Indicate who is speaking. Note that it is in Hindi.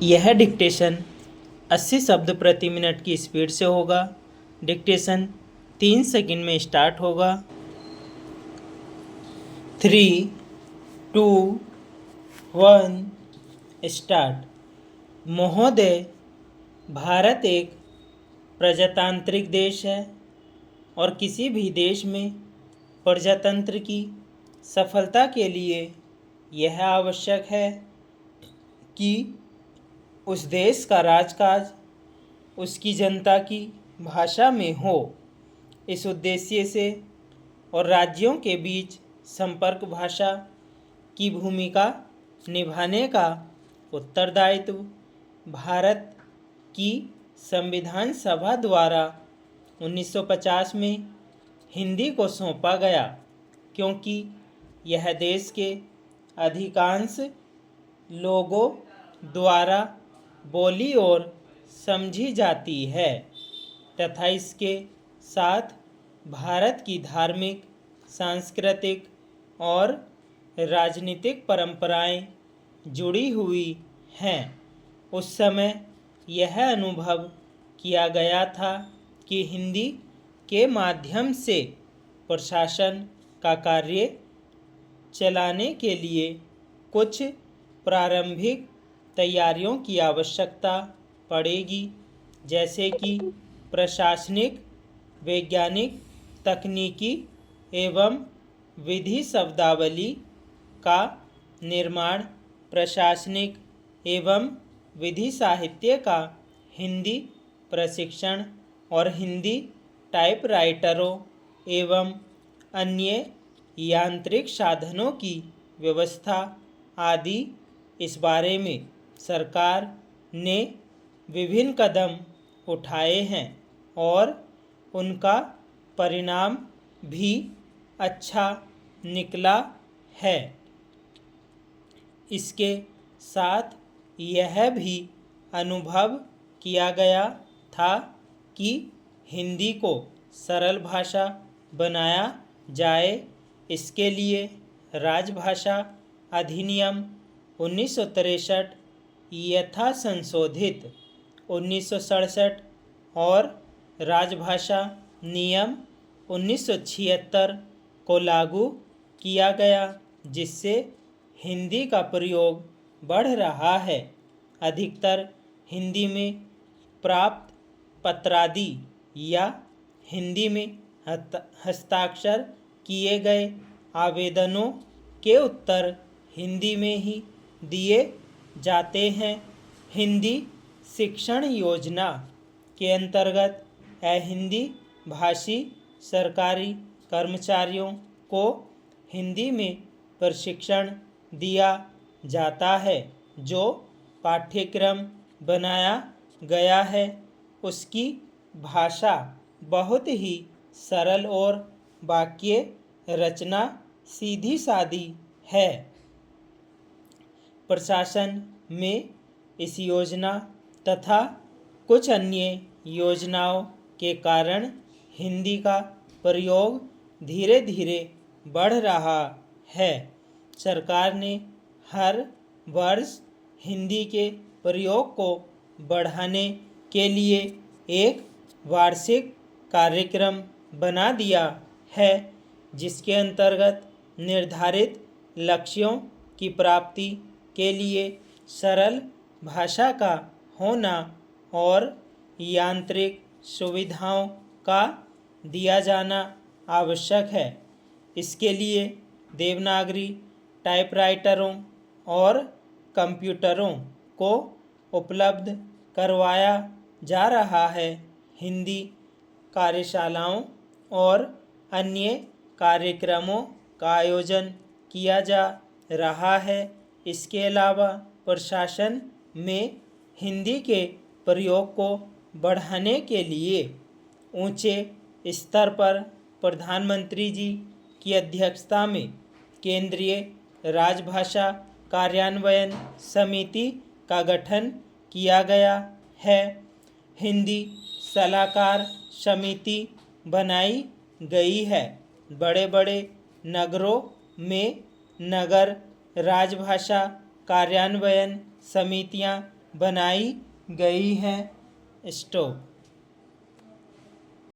Speaker 1: यह डिक्टेशन 80 शब्द प्रति मिनट की स्पीड से होगा। डिक्टेशन 3 सेकंड में स्टार्ट होगा। 3, 2, 1 स्टार्ट। महोदय, भारत एक प्रजातांत्रिक देश है और किसी भी देश में प्रजातंत्र की सफलता के लिए यह आवश्यक है कि उस देश का राजकाज उसकी जनता की भाषा में हो। इस उद्देश्य से और राज्यों के बीच संपर्क भाषा की भूमिका निभाने का उत्तरदायित्व भारत की संविधान सभा द्वारा 1950 में हिंदी को सौंपा गया, क्योंकि यह देश के अधिकांश लोगों द्वारा बोली और समझी जाती है तथा इसके साथ भारत की धार्मिक, सांस्कृतिक और राजनीतिक परंपराएं जुड़ी हुई हैं। उस समय यह अनुभव किया गया था कि हिंदी के माध्यम से प्रशासन का कार्य चलाने के लिए कुछ प्रारंभिक तैयारियों की आवश्यकता पड़ेगी, जैसे कि प्रशासनिक, वैज्ञानिक, तकनीकी एवं विधि शब्दावली का निर्माण, प्रशासनिक एवं विधि साहित्य का हिंदी प्रशिक्षण और हिंदी टाइपराइटरों एवं अन्य यांत्रिक साधनों की व्यवस्था आदि। इस बारे में सरकार ने विभिन्न कदम उठाए हैं और उनका परिणाम भी अच्छा निकला है। इसके साथ यह भी अनुभव किया गया था कि हिंदी को सरल भाषा बनाया जाए। इसके लिए राजभाषा अधिनियम 1963 यथा संशोधित 1967 और राजभाषा नियम 1976 को लागू किया गया, जिससे हिंदी का प्रयोग बढ़ रहा है। अधिकतर हिंदी में प्राप्त पत्रादि या हिंदी में हस्ताक्षर किए गए आवेदनों के उत्तर हिंदी में ही दिए जाते हैं। हिंदी शिक्षण योजना के अंतर्गत हिंदी भाषी सरकारी कर्मचारियों को हिंदी में प्रशिक्षण दिया जाता है। जो पाठ्यक्रम बनाया गया है उसकी भाषा बहुत ही सरल और वाक्य रचना सीधी सादी है। प्रशासन में इस योजना तथा कुछ अन्य योजनाओं के कारण हिंदी का प्रयोग धीरे धीरे बढ़ रहा है। सरकार ने हर वर्ष हिंदी के प्रयोग को बढ़ाने के लिए एक वार्षिक कार्यक्रम बना दिया है, जिसके अंतर्गत निर्धारित लक्ष्यों की प्राप्ति के लिए सरल भाषा का होना और यांत्रिक सुविधाओं का दिया जाना आवश्यक है। इसके लिए देवनागरी टाइपराइटरों और कंप्यूटरों को उपलब्ध करवाया जा रहा है। हिंदी कार्यशालाओं और अन्य कार्यक्रमों का आयोजन किया जा रहा है। इसके अलावा प्रशासन में हिंदी के प्रयोग को बढ़ाने के लिए ऊंचे स्तर पर प्रधानमंत्री जी की अध्यक्षता में केंद्रीय राजभाषा कार्यान्वयन समिति का गठन किया गया है। हिंदी सलाहकार समिति बनाई गई है। बड़े बड़े नगरों में नगर राजभाषा कार्यान्वयन समितियां बनाई गई है। स्टॉप।